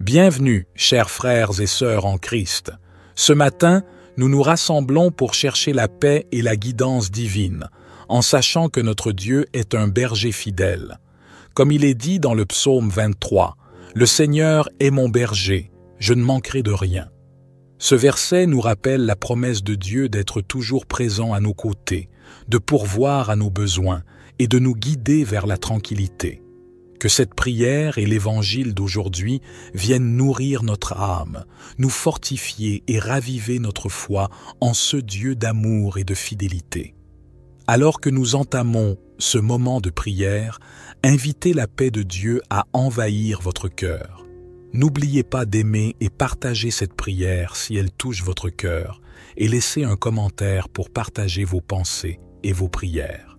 Bienvenue, chers frères et sœurs en Christ. Ce matin, nous nous rassemblons pour chercher la paix et la guidance divine, en sachant que notre Dieu est un berger fidèle. Comme il est dit dans le psaume 23, « Le Seigneur est mon berger, je ne manquerai de rien ». Ce verset nous rappelle la promesse de Dieu d'être toujours présent à nos côtés, de pourvoir à nos besoins et de nous guider vers la tranquillité. Que cette prière et l'évangile d'aujourd'hui viennent nourrir notre âme, nous fortifier et raviver notre foi en ce Dieu d'amour et de fidélité. Alors que nous entamons ce moment de prière, invitez la paix de Dieu à envahir votre cœur. N'oubliez pas d'aimer et partager cette prière si elle touche votre cœur et laissez un commentaire pour partager vos pensées et vos prières.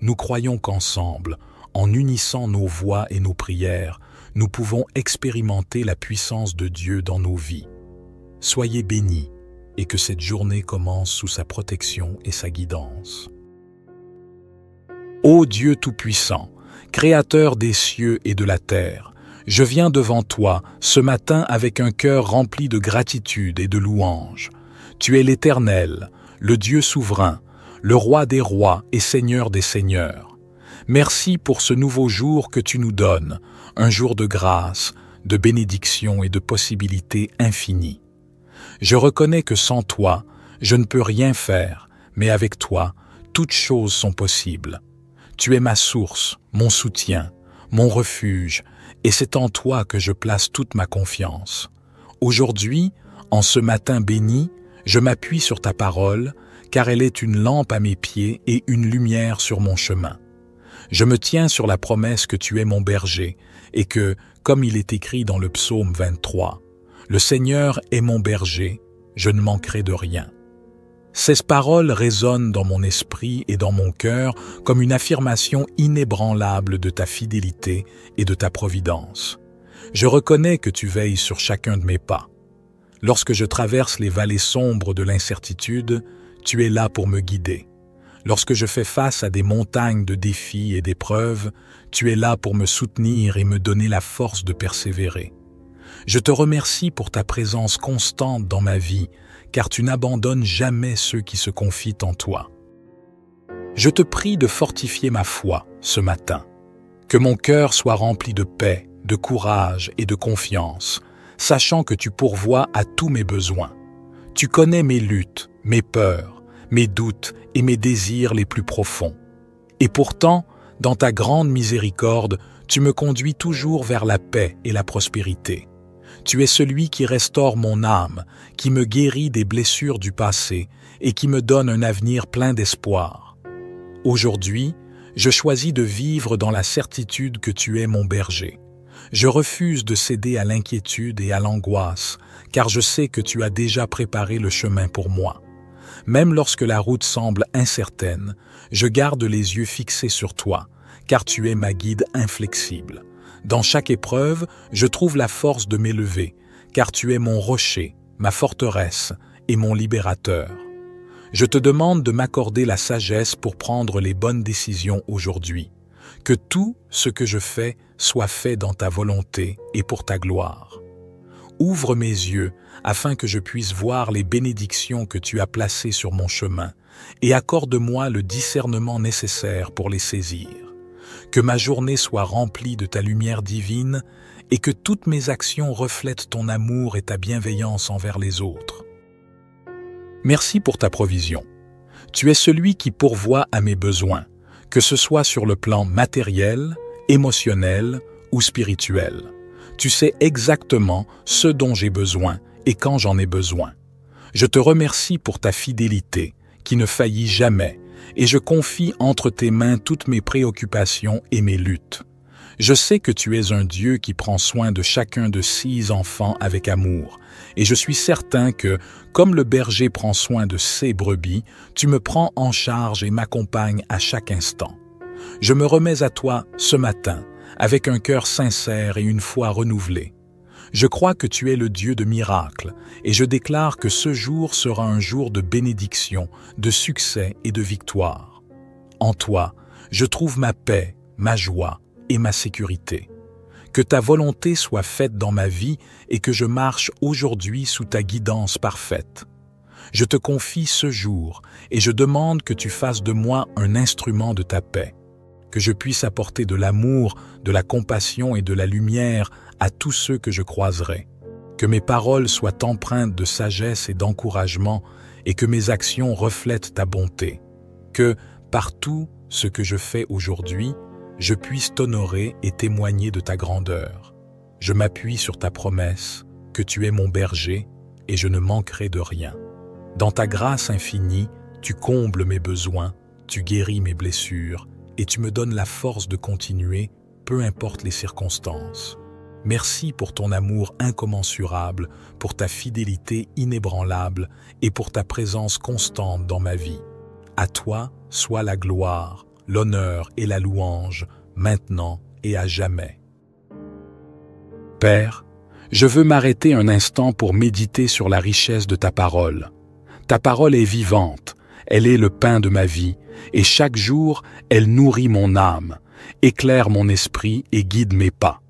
Nous croyons qu'ensemble, en unissant nos voix et nos prières, nous pouvons expérimenter la puissance de Dieu dans nos vies. Soyez bénis et que cette journée commence sous sa protection et sa guidance. Ô Dieu Tout-Puissant, Créateur des cieux et de la terre, je viens devant toi ce matin avec un cœur rempli de gratitude et de louange. Tu es l'Éternel, le Dieu souverain, le Roi des rois et Seigneur des seigneurs. Merci pour ce nouveau jour que tu nous donnes, un jour de grâce, de bénédiction et de possibilités infinies. Je reconnais que sans toi, je ne peux rien faire, mais avec toi, toutes choses sont possibles. Tu es ma source, mon soutien, mon refuge, et c'est en toi que je place toute ma confiance. Aujourd'hui, en ce matin béni, je m'appuie sur ta parole, car elle est une lampe à mes pieds et une lumière sur mon chemin. Je me tiens sur la promesse que tu es mon berger et que, comme il est écrit dans le psaume 23, « Le Seigneur est mon berger, je ne manquerai de rien ». Ces paroles résonnent dans mon esprit et dans mon cœur comme une affirmation inébranlable de ta fidélité et de ta providence. Je reconnais que tu veilles sur chacun de mes pas. Lorsque je traverse les vallées sombres de l'incertitude, tu es là pour me guider. Lorsque je fais face à des montagnes de défis et d'épreuves, tu es là pour me soutenir et me donner la force de persévérer. Je te remercie pour ta présence constante dans ma vie, car tu n'abandonnes jamais ceux qui se confient en toi. Je te prie de fortifier ma foi ce matin, que mon cœur soit rempli de paix, de courage et de confiance, sachant que tu pourvois à tous mes besoins. Tu connais mes luttes, mes peurs, mes doutes et mes désirs les plus profonds. Et pourtant, dans ta grande miséricorde, tu me conduis toujours vers la paix et la prospérité. Tu es celui qui restaure mon âme, qui me guérit des blessures du passé et qui me donne un avenir plein d'espoir. Aujourd'hui, je choisis de vivre dans la certitude que tu es mon berger. Je refuse de céder à l'inquiétude et à l'angoisse, car je sais que tu as déjà préparé le chemin pour moi. Même lorsque la route semble incertaine, je garde les yeux fixés sur toi, car tu es ma guide inflexible. Dans chaque épreuve, je trouve la force de m'élever, car tu es mon rocher, ma forteresse et mon libérateur. Je te demande de m'accorder la sagesse pour prendre les bonnes décisions aujourd'hui. Que tout ce que je fais soit fait dans ta volonté et pour ta gloire. Ouvre mes yeux afin que je puisse voir les bénédictions que tu as placées sur mon chemin et accorde-moi le discernement nécessaire pour les saisir. Que ma journée soit remplie de ta lumière divine et que toutes mes actions reflètent ton amour et ta bienveillance envers les autres. Merci pour ta provision. Tu es celui qui pourvoit à mes besoins, que ce soit sur le plan matériel, émotionnel ou spirituel. Tu sais exactement ce dont j'ai besoin et quand j'en ai besoin. Je te remercie pour ta fidélité, qui ne faillit jamais, et je confie entre tes mains toutes mes préoccupations et mes luttes. Je sais que tu es un Dieu qui prend soin de chacun de 6 enfants avec amour, et je suis certain que, comme le berger prend soin de ses brebis, tu me prends en charge et m'accompagnes à chaque instant. Je me remets à toi ce matin, avec un cœur sincère et une foi renouvelée. Je crois que tu es le Dieu de miracles, et je déclare que ce jour sera un jour de bénédiction, de succès et de victoire. En toi, je trouve ma paix, ma joie et ma sécurité. Que ta volonté soit faite dans ma vie et que je marche aujourd'hui sous ta guidance parfaite. Je te confie ce jour et je demande que tu fasses de moi un instrument de ta paix, que je puisse apporter de l'amour, de la compassion et de la lumière à tous ceux que je croiserai, que mes paroles soient empreintes de sagesse et d'encouragement et que mes actions reflètent ta bonté, que, par tout ce que je fais aujourd'hui, je puisse t'honorer et témoigner de ta grandeur. Je m'appuie sur ta promesse, que tu es mon berger et je ne manquerai de rien. Dans ta grâce infinie, tu combles mes besoins, tu guéris mes blessures et tu me donnes la force de continuer, peu importe les circonstances. Merci pour ton amour incommensurable, pour ta fidélité inébranlable et pour ta présence constante dans ma vie. À toi soit la gloire, l'honneur et la louange, maintenant et à jamais. Père, je veux m'arrêter un instant pour méditer sur la richesse de ta parole. Ta parole est vivante, elle est le pain de ma vie, et chaque jour, elle nourrit mon âme, éclaire mon esprit et guide mes pas.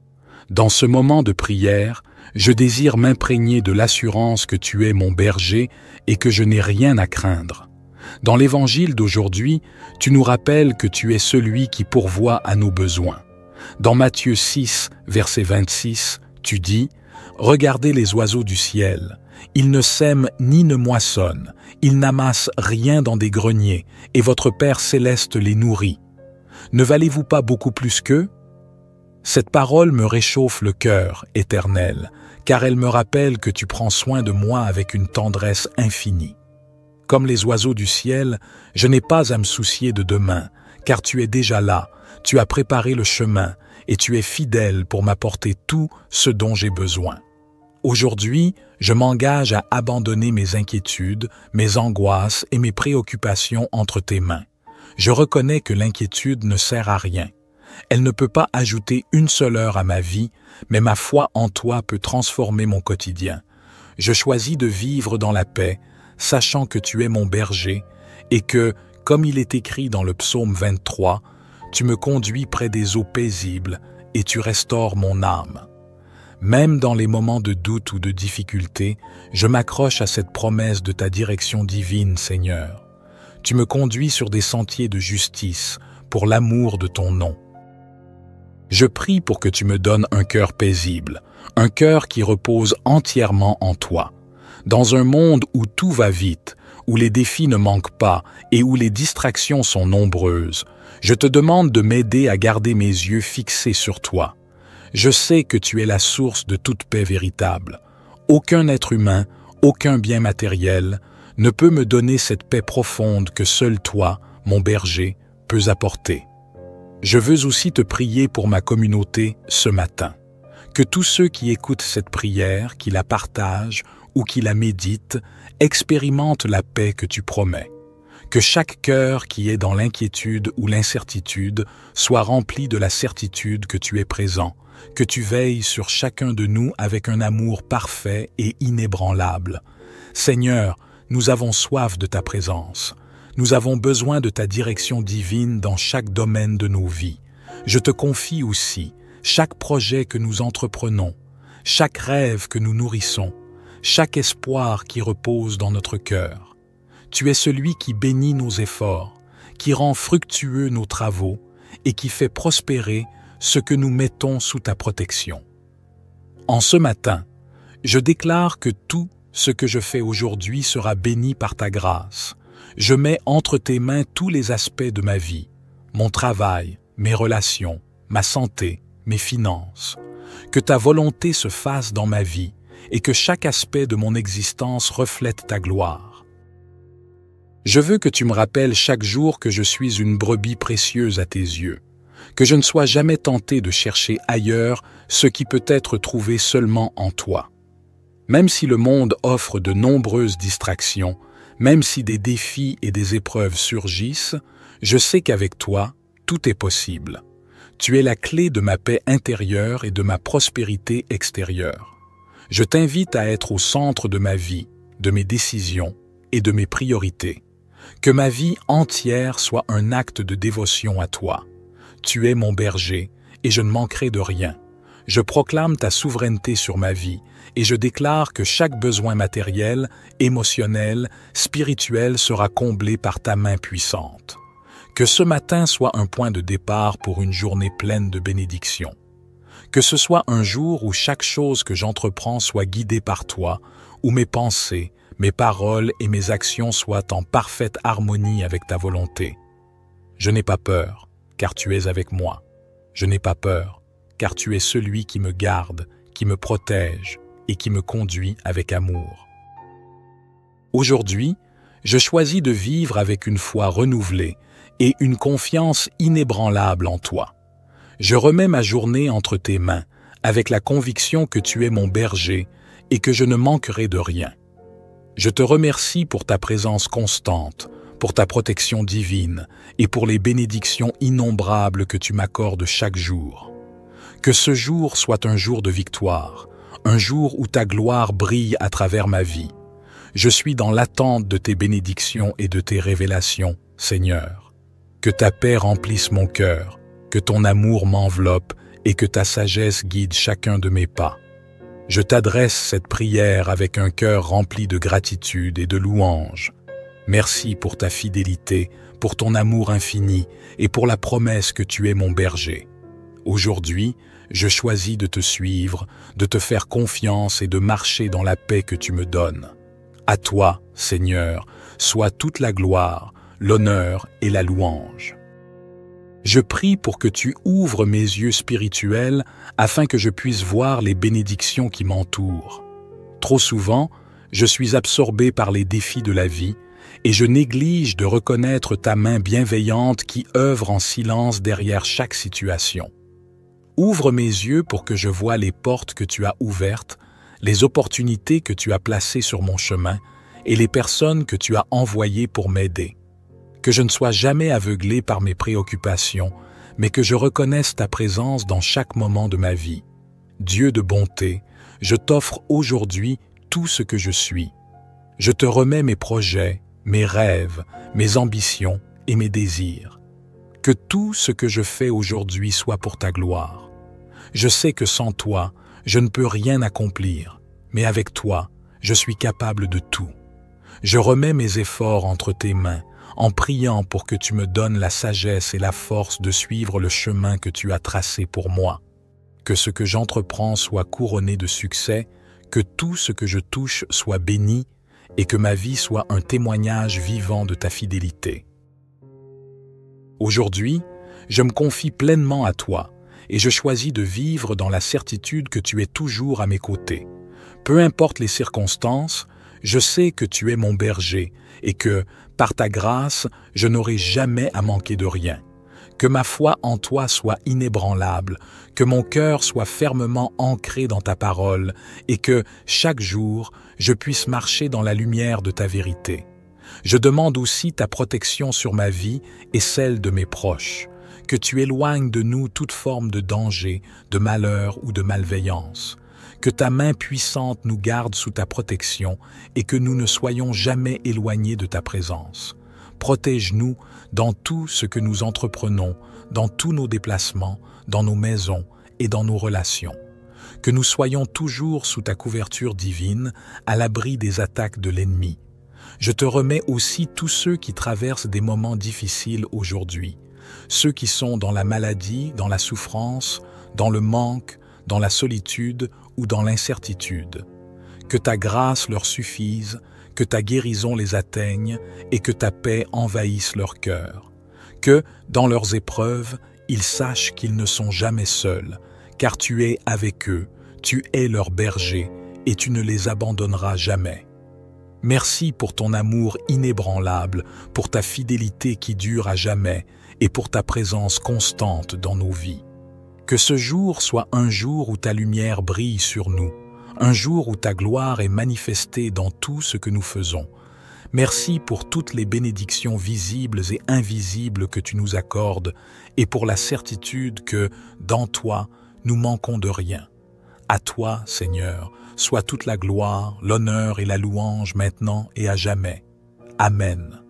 Dans ce moment de prière, je désire m'imprégner de l'assurance que tu es mon berger et que je n'ai rien à craindre. Dans l'évangile d'aujourd'hui, tu nous rappelles que tu es celui qui pourvoit à nos besoins. Dans Matthieu 6, verset 26, tu dis « Regardez les oiseaux du ciel, ils ne sèment ni ne moissonnent, ils n'amassent rien dans des greniers, et votre Père céleste les nourrit. Ne valez-vous pas beaucoup plus qu'eux ?» Cette parole me réchauffe le cœur, Éternel, car elle me rappelle que tu prends soin de moi avec une tendresse infinie. Comme les oiseaux du ciel, je n'ai pas à me soucier de demain, car tu es déjà là, tu as préparé le chemin, et tu es fidèle pour m'apporter tout ce dont j'ai besoin. Aujourd'hui, je m'engage à abandonner mes inquiétudes, mes angoisses et mes préoccupations entre tes mains. Je reconnais que l'inquiétude ne sert à rien. Elle ne peut pas ajouter une seule heure à ma vie, mais ma foi en toi peut transformer mon quotidien. Je choisis de vivre dans la paix, sachant que tu es mon berger et que, comme il est écrit dans le psaume 23, tu me conduis près des eaux paisibles et tu restaures mon âme. Même dans les moments de doute ou de difficulté, je m'accroche à cette promesse de ta direction divine, Seigneur. Tu me conduis sur des sentiers de justice pour l'amour de ton nom. Je prie pour que tu me donnes un cœur paisible, un cœur qui repose entièrement en toi. Dans un monde où tout va vite, où les défis ne manquent pas et où les distractions sont nombreuses, je te demande de m'aider à garder mes yeux fixés sur toi. Je sais que tu es la source de toute paix véritable. Aucun être humain, aucun bien matériel ne peut me donner cette paix profonde que seul toi, mon berger, peux apporter. Je veux aussi te prier pour ma communauté ce matin. Que tous ceux qui écoutent cette prière, qui la partagent ou qui la méditent, expérimentent la paix que tu promets. Que chaque cœur qui est dans l'inquiétude ou l'incertitude soit rempli de la certitude que tu es présent, que tu veilles sur chacun de nous avec un amour parfait et inébranlable. Seigneur, nous avons soif de ta présence. Nous avons besoin de ta direction divine dans chaque domaine de nos vies. Je te confie aussi chaque projet que nous entreprenons, chaque rêve que nous nourrissons, chaque espoir qui repose dans notre cœur. Tu es celui qui bénit nos efforts, qui rend fructueux nos travaux et qui fait prospérer ce que nous mettons sous ta protection. En ce matin, je déclare que tout ce que je fais aujourd'hui sera béni par ta grâce. Je mets entre tes mains tous les aspects de ma vie, mon travail, mes relations, ma santé, mes finances. Que ta volonté se fasse dans ma vie et que chaque aspect de mon existence reflète ta gloire. Je veux que tu me rappelles chaque jour que je suis une brebis précieuse à tes yeux, que je ne sois jamais tenté de chercher ailleurs ce qui peut être trouvé seulement en toi. Même si le monde offre de nombreuses distractions, même si des défis et des épreuves surgissent, je sais qu'avec toi, tout est possible. Tu es la clé de ma paix intérieure et de ma prospérité extérieure. Je t'invite à être au centre de ma vie, de mes décisions et de mes priorités. Que ma vie entière soit un acte de dévotion à toi. Tu es mon berger et je ne manquerai de rien. Je proclame ta souveraineté sur ma vie et je déclare que chaque besoin matériel, émotionnel, spirituel sera comblé par ta main puissante. Que ce matin soit un point de départ pour une journée pleine de bénédictions. Que ce soit un jour où chaque chose que j'entreprends soit guidée par toi, où mes pensées, mes paroles et mes actions soient en parfaite harmonie avec ta volonté. Je n'ai pas peur, car tu es avec moi. Je n'ai pas peur, car tu es celui qui me garde, qui me protège et qui me conduit avec amour. Aujourd'hui, je choisis de vivre avec une foi renouvelée et une confiance inébranlable en toi. Je remets ma journée entre tes mains, avec la conviction que tu es mon berger et que je ne manquerai de rien. Je te remercie pour ta présence constante, pour ta protection divine et pour les bénédictions innombrables que tu m'accordes chaque jour. Que ce jour soit un jour de victoire, un jour où ta gloire brille à travers ma vie. Je suis dans l'attente de tes bénédictions et de tes révélations, Seigneur. Que ta paix remplisse mon cœur, que ton amour m'enveloppe et que ta sagesse guide chacun de mes pas. Je t'adresse cette prière avec un cœur rempli de gratitude et de louange. Merci pour ta fidélité, pour ton amour infini et pour la promesse que tu es mon berger. Aujourd'hui, je choisis de te suivre, de te faire confiance et de marcher dans la paix que tu me donnes. À toi, Seigneur, soit toute la gloire, l'honneur et la louange. Je prie pour que tu ouvres mes yeux spirituels afin que je puisse voir les bénédictions qui m'entourent. Trop souvent, je suis absorbé par les défis de la vie et je néglige de reconnaître ta main bienveillante qui œuvre en silence derrière chaque situation. Ouvre mes yeux pour que je voie les portes que tu as ouvertes, les opportunités que tu as placées sur mon chemin et les personnes que tu as envoyées pour m'aider. Que je ne sois jamais aveuglé par mes préoccupations, mais que je reconnaisse ta présence dans chaque moment de ma vie. Dieu de bonté, je t'offre aujourd'hui tout ce que je suis. Je te remets mes projets, mes rêves, mes ambitions et mes désirs. Que tout ce que je fais aujourd'hui soit pour ta gloire. Je sais que sans toi, je ne peux rien accomplir, mais avec toi, je suis capable de tout. Je remets mes efforts entre tes mains, en priant pour que tu me donnes la sagesse et la force de suivre le chemin que tu as tracé pour moi. Que ce que j'entreprends soit couronné de succès, que tout ce que je touche soit béni et que ma vie soit un témoignage vivant de ta fidélité. Aujourd'hui, je me confie pleinement à toi et je choisis de vivre dans la certitude que tu es toujours à mes côtés. Peu importe les circonstances, je sais que tu es mon berger et que, par ta grâce, je n'aurai jamais à manquer de rien. Que ma foi en toi soit inébranlable, que mon cœur soit fermement ancré dans ta parole et que, chaque jour, je puisse marcher dans la lumière de ta vérité. Je demande aussi ta protection sur ma vie et celle de mes proches, que tu éloignes de nous toute forme de danger, de malheur ou de malveillance. Que ta main puissante nous garde sous ta protection et que nous ne soyons jamais éloignés de ta présence. Protège-nous dans tout ce que nous entreprenons, dans tous nos déplacements, dans nos maisons et dans nos relations. Que nous soyons toujours sous ta couverture divine, à l'abri des attaques de l'ennemi. Je te remets aussi tous ceux qui traversent des moments difficiles aujourd'hui, ceux qui sont dans la maladie, dans la souffrance, dans le manque, dans la solitude ou dans l'incertitude. Que ta grâce leur suffise, que ta guérison les atteigne et que ta paix envahisse leur cœur. Que, dans leurs épreuves, ils sachent qu'ils ne sont jamais seuls, car tu es avec eux, tu es leur berger et tu ne les abandonneras jamais. Merci pour ton amour inébranlable, pour ta fidélité qui dure à jamais et pour ta présence constante dans nos vies. Que ce jour soit un jour où ta lumière brille sur nous, un jour où ta gloire est manifestée dans tout ce que nous faisons. Merci pour toutes les bénédictions visibles et invisibles que tu nous accordes et pour la certitude que, dans toi, nous manquons de rien. À toi, Seigneur, soit toute la gloire, l'honneur et la louange maintenant et à jamais. Amen.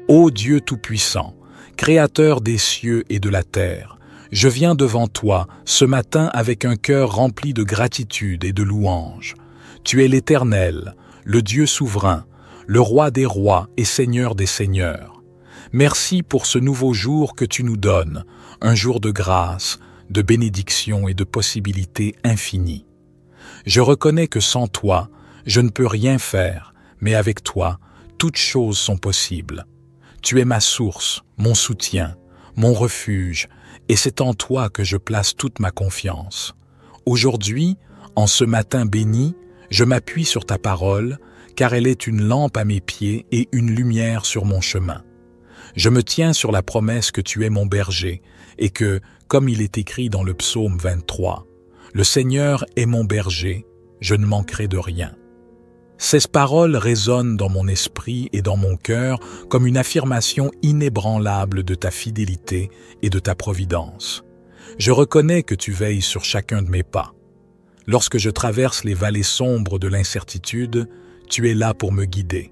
Ô Dieu Tout-Puissant, Créateur des cieux et de la terre, Je viens devant toi ce matin avec un cœur rempli de gratitude et de louange. Tu es l'Éternel, le Dieu souverain, le Roi des rois et Seigneur des seigneurs. Merci pour ce nouveau jour que tu nous donnes, un jour de grâce, de bénédiction et de possibilités infinies. Je reconnais que sans toi, je ne peux rien faire, mais avec toi, toutes choses sont possibles. Tu es ma source, mon soutien, mon refuge, et c'est en toi que je place toute ma confiance. Aujourd'hui, en ce matin béni, je m'appuie sur ta parole, car elle est une lampe à mes pieds et une lumière sur mon chemin. Je me tiens sur la promesse que tu es mon berger, et que, comme il est écrit dans le psaume 23, « Le Seigneur est mon berger, je ne manquerai de rien ». Ces paroles résonnent dans mon esprit et dans mon cœur comme une affirmation inébranlable de ta fidélité et de ta providence. Je reconnais que tu veilles sur chacun de mes pas. Lorsque je traverse les vallées sombres de l'incertitude, tu es là pour me guider.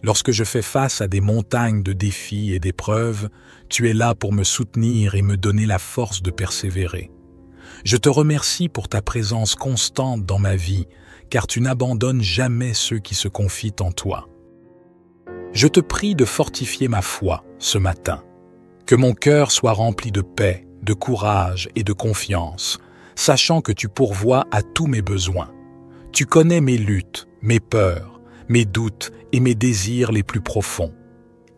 Lorsque je fais face à des montagnes de défis et d'épreuves, tu es là pour me soutenir et me donner la force de persévérer. Je te remercie pour ta présence constante dans ma vie, car tu n'abandonnes jamais ceux qui se confient en toi. Je te prie de fortifier ma foi ce matin, que mon cœur soit rempli de paix, de courage et de confiance, sachant que tu pourvois à tous mes besoins. Tu connais mes luttes, mes peurs, mes doutes et mes désirs les plus profonds.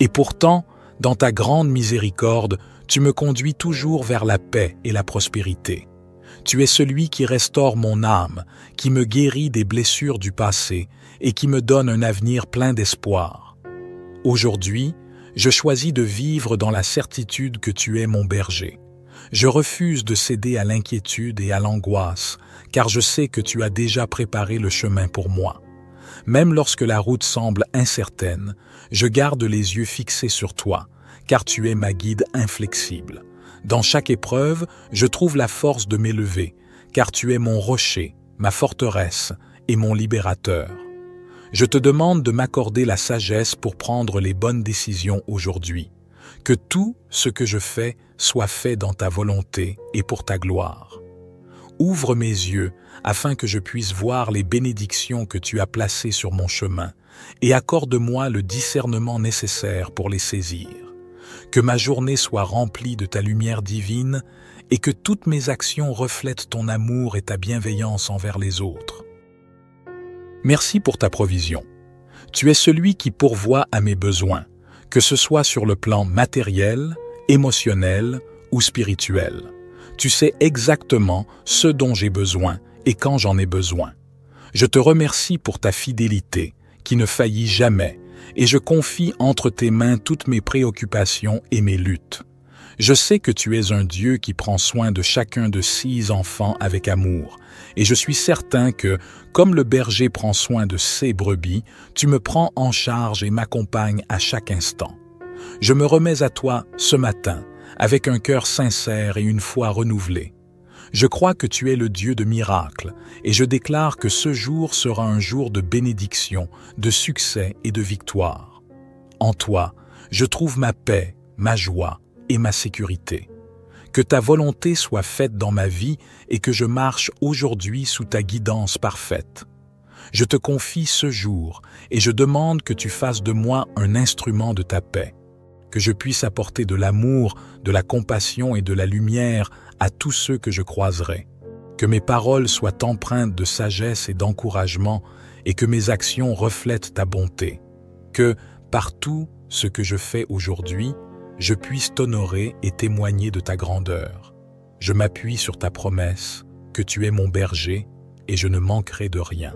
Et pourtant, dans ta grande miséricorde, tu me conduis toujours vers la paix et la prospérité. Tu es celui qui restaure mon âme, qui me guérit des blessures du passé et qui me donne un avenir plein d'espoir. Aujourd'hui, je choisis de vivre dans la certitude que tu es mon berger. Je refuse de céder à l'inquiétude et à l'angoisse, car je sais que tu as déjà préparé le chemin pour moi. Même lorsque la route semble incertaine, je garde les yeux fixés sur toi, car tu es ma guide inflexible. Dans chaque épreuve, je trouve la force de m'élever, car tu es mon rocher, ma forteresse et mon libérateur. Je te demande de m'accorder la sagesse pour prendre les bonnes décisions aujourd'hui. Que tout ce que je fais soit fait dans ta volonté et pour ta gloire. Ouvre mes yeux afin que je puisse voir les bénédictions que tu as placées sur mon chemin et accorde-moi le discernement nécessaire pour les saisir. Que ma journée soit remplie de ta lumière divine et que toutes mes actions reflètent ton amour et ta bienveillance envers les autres. Merci pour ta provision. Tu es celui qui pourvoit à mes besoins, que ce soit sur le plan matériel, émotionnel ou spirituel. Tu sais exactement ce dont j'ai besoin et quand j'en ai besoin. Je te remercie pour ta fidélité, qui ne faillit jamais, et je confie entre tes mains toutes mes préoccupations et mes luttes. Je sais que tu es un Dieu qui prend soin de chacun de 6 enfants avec amour, et je suis certain que, comme le berger prend soin de ses brebis, tu me prends en charge et m'accompagnes à chaque instant. Je me remets à toi ce matin, avec un cœur sincère et une foi renouvelée. Je crois que tu es le Dieu de miracles, et je déclare que ce jour sera un jour de bénédiction, de succès et de victoire. En toi, je trouve ma paix, ma joie et ma sécurité. Que ta volonté soit faite dans ma vie et que je marche aujourd'hui sous ta guidance parfaite. Je te confie ce jour et je demande que tu fasses de moi un instrument de ta paix, que je puisse apporter de l'amour, de la compassion et de la lumière à tous ceux que je croiserai, que mes paroles soient empreintes de sagesse et d'encouragement et que mes actions reflètent ta bonté, que, par tout ce que je fais aujourd'hui, je puisse t'honorer et témoigner de ta grandeur. Je m'appuie sur ta promesse, que tu es mon berger et je ne manquerai de rien.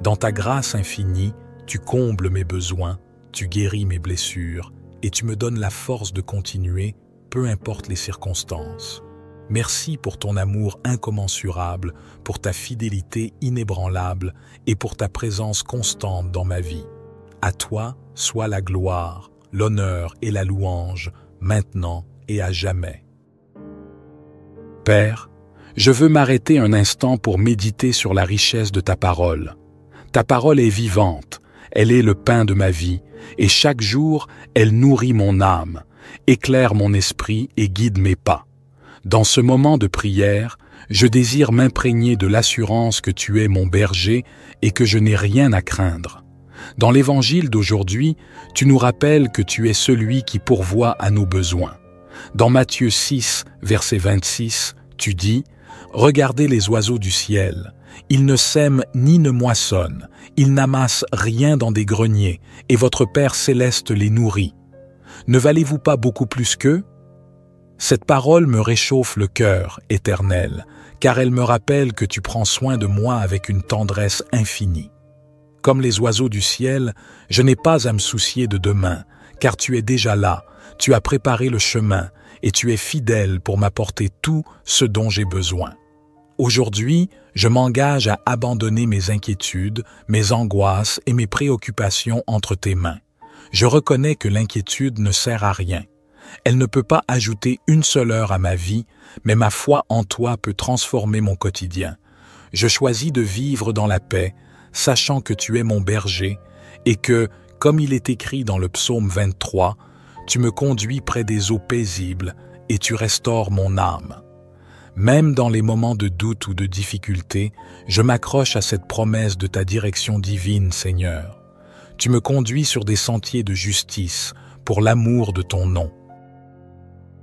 Dans ta grâce infinie, tu combles mes besoins, tu guéris mes blessures et tu me donnes la force de continuer, peu importe les circonstances. Merci pour ton amour incommensurable, pour ta fidélité inébranlable et pour ta présence constante dans ma vie. À toi soit la gloire, l'honneur et la louange, maintenant et à jamais. Père, je veux m'arrêter un instant pour méditer sur la richesse de ta parole. Ta parole est vivante, elle est le pain de ma vie, et chaque jour, elle nourrit mon âme, éclaire mon esprit et guide mes pas. Dans ce moment de prière, je désire m'imprégner de l'assurance que tu es mon berger et que je n'ai rien à craindre. Dans l'évangile d'aujourd'hui, tu nous rappelles que tu es celui qui pourvoit à nos besoins. Dans Matthieu 6, verset 26, tu dis « Regardez les oiseaux du ciel. Ils ne sèment ni ne moissonnent, ils n'amassent rien dans des greniers, et votre Père céleste les nourrit. Ne valez-vous pas beaucoup plus qu'eux ?» Cette parole me réchauffe le cœur, Éternel, car elle me rappelle que tu prends soin de moi avec une tendresse infinie. Comme les oiseaux du ciel, je n'ai pas à me soucier de demain, car tu es déjà là, tu as préparé le chemin, et tu es fidèle pour m'apporter tout ce dont j'ai besoin. Aujourd'hui, je m'engage à abandonner mes inquiétudes, mes angoisses et mes préoccupations entre tes mains. Je reconnais que l'inquiétude ne sert à rien. Elle ne peut pas ajouter une seule heure à ma vie, mais ma foi en toi peut transformer mon quotidien. Je choisis de vivre dans la paix, sachant que tu es mon berger et que, comme il est écrit dans le psaume 23, tu me conduis près des eaux paisibles et tu restaures mon âme. Même dans les moments de doute ou de difficulté, je m'accroche à cette promesse de ta direction divine, Seigneur. Tu me conduis sur des sentiers de justice pour l'amour de ton nom.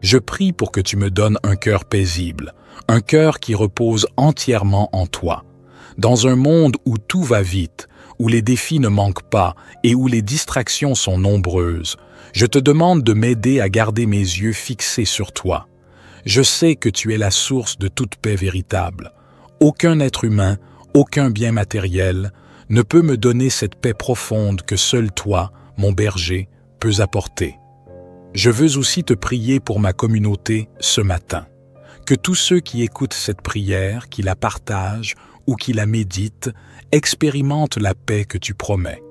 Je prie pour que tu me donnes un cœur paisible, un cœur qui repose entièrement en toi. Dans un monde où tout va vite, où les défis ne manquent pas et où les distractions sont nombreuses, je te demande de m'aider à garder mes yeux fixés sur toi. Je sais que tu es la source de toute paix véritable. Aucun être humain, aucun bien matériel ne peut me donner cette paix profonde que seul toi, mon berger, peux apporter. Je veux aussi te prier pour ma communauté ce matin. Que tous ceux qui écoutent cette prière, qui la partagent ou qui la méditent, expérimentent la paix que tu promets.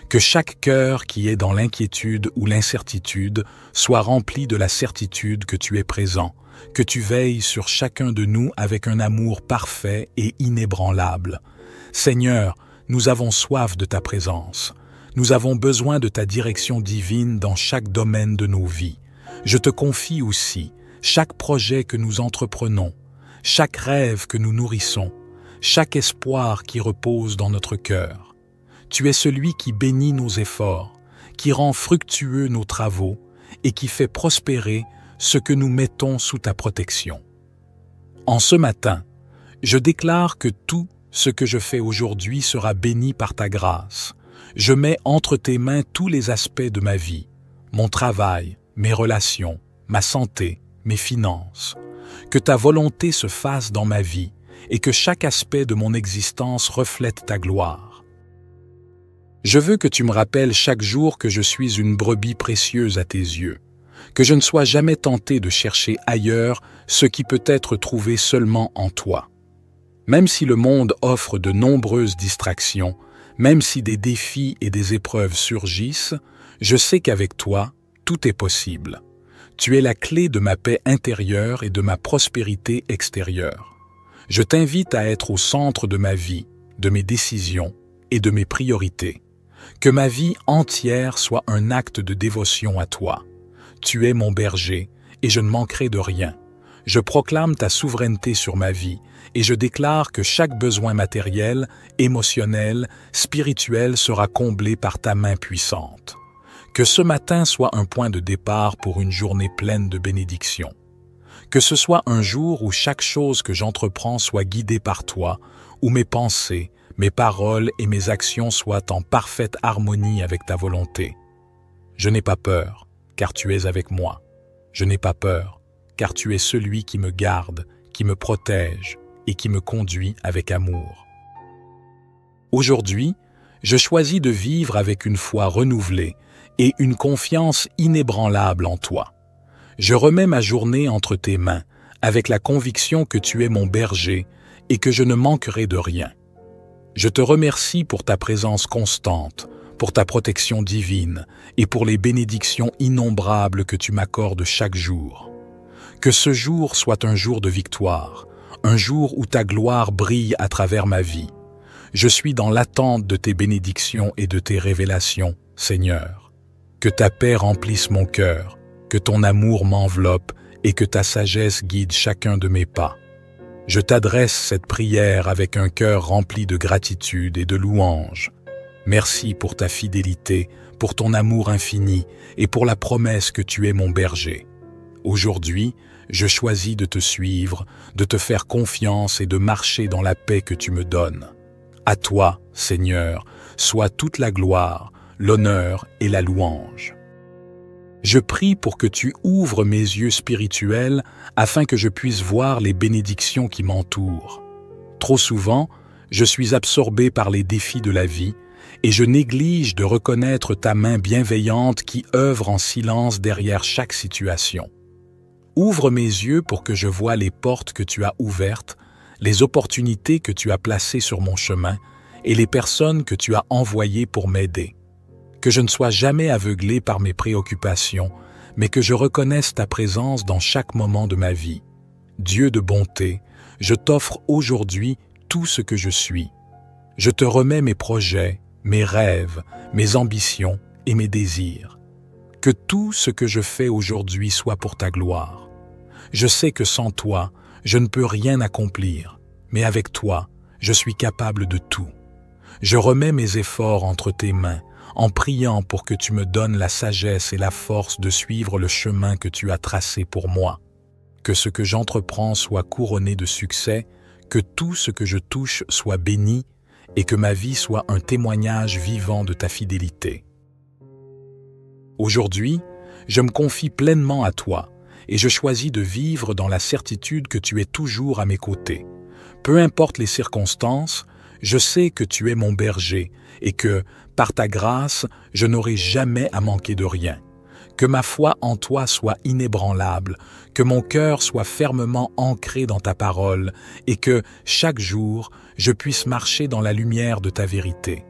Que chaque cœur qui est dans l'inquiétude ou l'incertitude soit rempli de la certitude que tu es présent, que tu veilles sur chacun de nous avec un amour parfait et inébranlable. Seigneur, nous avons soif de ta présence. Nous avons besoin de ta direction divine dans chaque domaine de nos vies. Je te confie aussi chaque projet que nous entreprenons, chaque rêve que nous nourrissons, chaque espoir qui repose dans notre cœur. Tu es celui qui bénit nos efforts, qui rend fructueux nos travaux et qui fait prospérer ce que nous mettons sous ta protection. En ce matin, je déclare que tout ce que je fais aujourd'hui sera béni par ta grâce. Je mets entre tes mains tous les aspects de ma vie, mon travail, mes relations, ma santé, mes finances. Que ta volonté se fasse dans ma vie et que chaque aspect de mon existence reflète ta gloire. Je veux que tu me rappelles chaque jour que je suis une brebis précieuse à tes yeux, que je ne sois jamais tenté de chercher ailleurs ce qui peut être trouvé seulement en toi. Même si le monde offre de nombreuses distractions, même si des défis et des épreuves surgissent, je sais qu'avec toi, tout est possible. Tu es la clé de ma paix intérieure et de ma prospérité extérieure. Je t'invite à être au centre de ma vie, de mes décisions et de mes priorités. Que ma vie entière soit un acte de dévotion à toi. Tu es mon berger et je ne manquerai de rien. Je proclame ta souveraineté sur ma vie et je déclare que chaque besoin matériel, émotionnel, spirituel sera comblé par ta main puissante. Que ce matin soit un point de départ pour une journée pleine de bénédictions. Que ce soit un jour où chaque chose que j'entreprends soit guidée par toi, où mes pensées, mes paroles et mes actions soient en parfaite harmonie avec ta volonté. Je n'ai pas peur, car tu es avec moi. Je n'ai pas peur, car tu es celui qui me garde, qui me protège et qui me conduit avec amour. Aujourd'hui, je choisis de vivre avec une foi renouvelée et une confiance inébranlable en toi. Je remets ma journée entre tes mains, avec la conviction que tu es mon berger et que je ne manquerai de rien. Je te remercie pour ta présence constante, pour ta protection divine et pour les bénédictions innombrables que tu m'accordes chaque jour. Que ce jour soit un jour de victoire, un jour où ta gloire brille à travers ma vie. Je suis dans l'attente de tes bénédictions et de tes révélations, Seigneur. Que ta paix remplisse mon cœur, que ton amour m'enveloppe et que ta sagesse guide chacun de mes pas. Je t'adresse cette prière avec un cœur rempli de gratitude et de louange. Merci pour ta fidélité, pour ton amour infini et pour la promesse que tu es mon berger. Aujourd'hui, je choisis de te suivre, de te faire confiance et de marcher dans la paix que tu me donnes. À toi, Seigneur, soit toute la gloire, l'honneur et la louange. Je prie pour que tu ouvres mes yeux spirituels afin que je puisse voir les bénédictions qui m'entourent. Trop souvent, je suis absorbé par les défis de la vie et je néglige de reconnaître ta main bienveillante qui œuvre en silence derrière chaque situation. Ouvre mes yeux pour que je voie les portes que tu as ouvertes, les opportunités que tu as placées sur mon chemin et les personnes que tu as envoyées pour m'aider. Que je ne sois jamais aveuglé par mes préoccupations, mais que je reconnaisse ta présence dans chaque moment de ma vie. Dieu de bonté, je t'offre aujourd'hui tout ce que je suis. Je te remets mes projets, mes rêves, mes ambitions et mes désirs. Que tout ce que je fais aujourd'hui soit pour ta gloire. Je sais que sans toi, je ne peux rien accomplir, mais avec toi, je suis capable de tout. Je remets mes efforts entre tes mains, en priant pour que tu me donnes la sagesse et la force de suivre le chemin que tu as tracé pour moi. Que ce que j'entreprends soit couronné de succès, que tout ce que je touche soit béni et que ma vie soit un témoignage vivant de ta fidélité. Aujourd'hui, je me confie pleinement à toi et je choisis de vivre dans la certitude que tu es toujours à mes côtés. Peu importe les circonstances, je sais que tu es mon berger et que, par ta grâce, je n'aurai jamais à manquer de rien. Que ma foi en toi soit inébranlable, que mon cœur soit fermement ancré dans ta parole et que, chaque jour, je puisse marcher dans la lumière de ta vérité.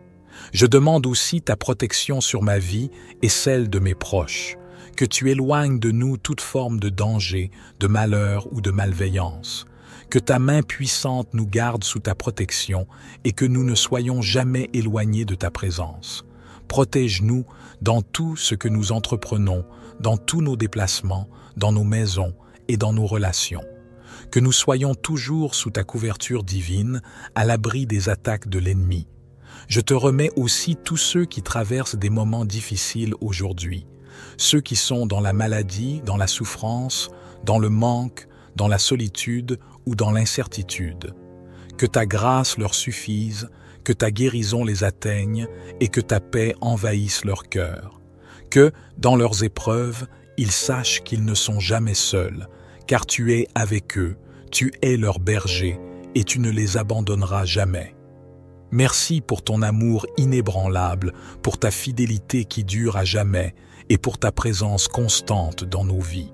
Je demande aussi ta protection sur ma vie et celle de mes proches, que tu éloignes de nous toute forme de danger, de malheur ou de malveillance. Que ta main puissante nous garde sous ta protection et que nous ne soyons jamais éloignés de ta présence. Protège-nous dans tout ce que nous entreprenons, dans tous nos déplacements, dans nos maisons et dans nos relations. Que nous soyons toujours sous ta couverture divine, à l'abri des attaques de l'ennemi. Je te remets aussi tous ceux qui traversent des moments difficiles aujourd'hui, ceux qui sont dans la maladie, dans la souffrance, dans le manque, dans la solitude ou dans l'incertitude. Que ta grâce leur suffise, que ta guérison les atteigne et que ta paix envahisse leur cœur. Que, dans leurs épreuves, ils sachent qu'ils ne sont jamais seuls, car tu es avec eux, tu es leur berger et tu ne les abandonneras jamais. Merci pour ton amour inébranlable, pour ta fidélité qui dure à jamais et pour ta présence constante dans nos vies.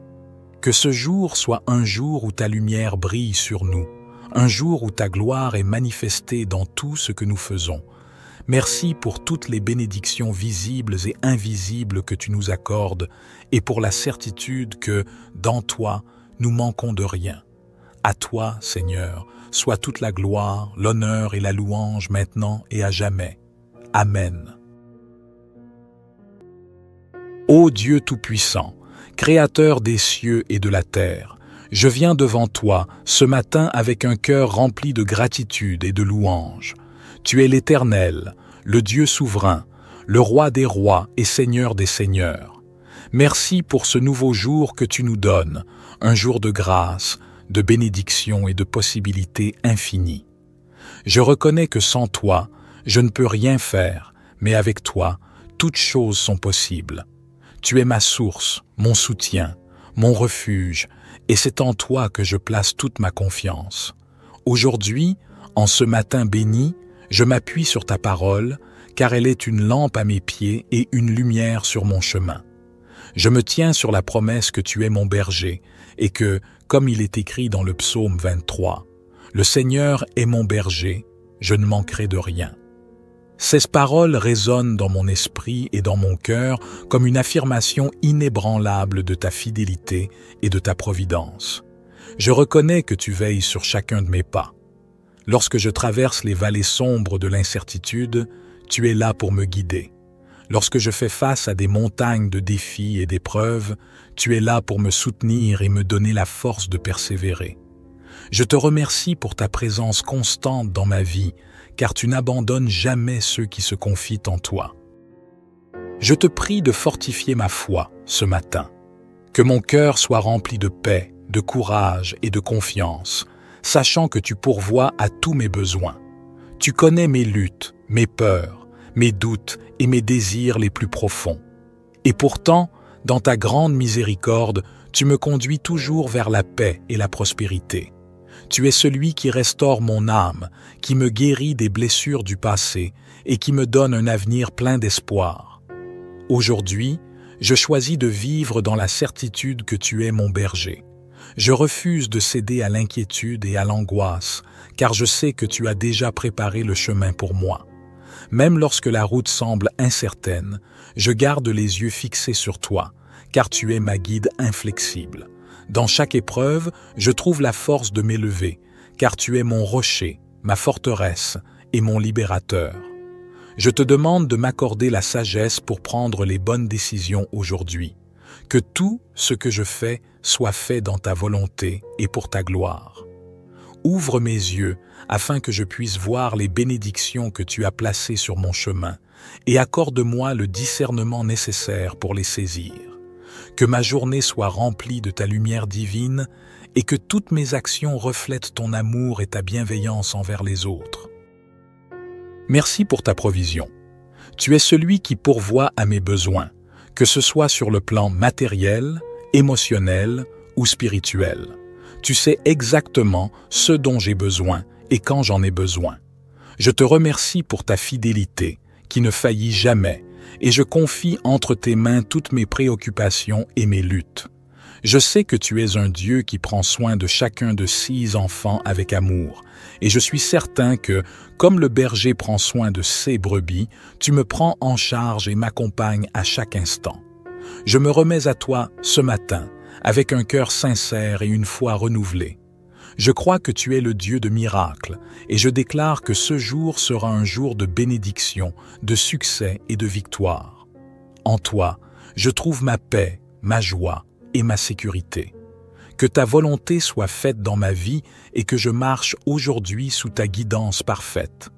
Que ce jour soit un jour où ta lumière brille sur nous, un jour où ta gloire est manifestée dans tout ce que nous faisons. Merci pour toutes les bénédictions visibles et invisibles que tu nous accordes et pour la certitude que, dans toi, nous manquons de rien. À toi, Seigneur, soit toute la gloire, l'honneur et la louange maintenant et à jamais. Amen. Ô Dieu Tout-Puissant, Créateur des cieux et de la terre, je viens devant toi ce matin avec un cœur rempli de gratitude et de louange. Tu es l'Éternel, le Dieu souverain, le Roi des rois et Seigneur des seigneurs. Merci pour ce nouveau jour que tu nous donnes, un jour de grâce, de bénédiction et de possibilités infinies. Je reconnais que sans toi, je ne peux rien faire, mais avec toi, toutes choses sont possibles. Tu es ma source, mon soutien, mon refuge, et c'est en toi que je place toute ma confiance. Aujourd'hui, en ce matin béni, je m'appuie sur ta parole, car elle est une lampe à mes pieds et une lumière sur mon chemin. Je me tiens sur la promesse que tu es mon berger, et que, comme il est écrit dans le psaume 23, « Le Seigneur est mon berger, je ne manquerai de rien ». Ces paroles résonnent dans mon esprit et dans mon cœur comme une affirmation inébranlable de ta fidélité et de ta providence. Je reconnais que tu veilles sur chacun de mes pas. Lorsque je traverse les vallées sombres de l'incertitude, tu es là pour me guider. Lorsque je fais face à des montagnes de défis et d'épreuves, tu es là pour me soutenir et me donner la force de persévérer. Je te remercie pour ta présence constante dans ma vie, car tu n'abandonnes jamais ceux qui se confient en toi. Je te prie de fortifier ma foi ce matin, que mon cœur soit rempli de paix, de courage et de confiance, sachant que tu pourvois à tous mes besoins. Tu connais mes luttes, mes peurs, mes doutes et mes désirs les plus profonds. Et pourtant, dans ta grande miséricorde, tu me conduis toujours vers la paix et la prospérité. Tu es celui qui restaure mon âme, qui me guérit des blessures du passé et qui me donne un avenir plein d'espoir. Aujourd'hui, je choisis de vivre dans la certitude que tu es mon berger. Je refuse de céder à l'inquiétude et à l'angoisse, car je sais que tu as déjà préparé le chemin pour moi. Même lorsque la route semble incertaine, je garde les yeux fixés sur toi, car tu es ma guide inflexible. Dans chaque épreuve, je trouve la force de m'élever, car tu es mon rocher, ma forteresse et mon libérateur. Je te demande de m'accorder la sagesse pour prendre les bonnes décisions aujourd'hui. Que tout ce que je fais soit fait dans ta volonté et pour ta gloire. Ouvre mes yeux afin que je puisse voir les bénédictions que tu as placées sur mon chemin et accorde-moi le discernement nécessaire pour les saisir. Que ma journée soit remplie de ta lumière divine et que toutes mes actions reflètent ton amour et ta bienveillance envers les autres. Merci pour ta provision. Tu es celui qui pourvoit à mes besoins, que ce soit sur le plan matériel, émotionnel ou spirituel. Tu sais exactement ce dont j'ai besoin et quand j'en ai besoin. Je te remercie pour ta fidélité, qui ne faillit jamais, et je confie entre tes mains toutes mes préoccupations et mes luttes. Je sais que tu es un Dieu qui prend soin de chacun de 6 enfants avec amour, et je suis certain que, comme le berger prend soin de ses brebis, tu me prends en charge et m'accompagnes à chaque instant. Je me remets à toi ce matin, avec un cœur sincère et une foi renouvelée. Je crois que tu es le Dieu de miracles, et je déclare que ce jour sera un jour de bénédiction, de succès et de victoire. En toi, je trouve ma paix, ma joie et ma sécurité. Que ta volonté soit faite dans ma vie et que je marche aujourd'hui sous ta guidance parfaite.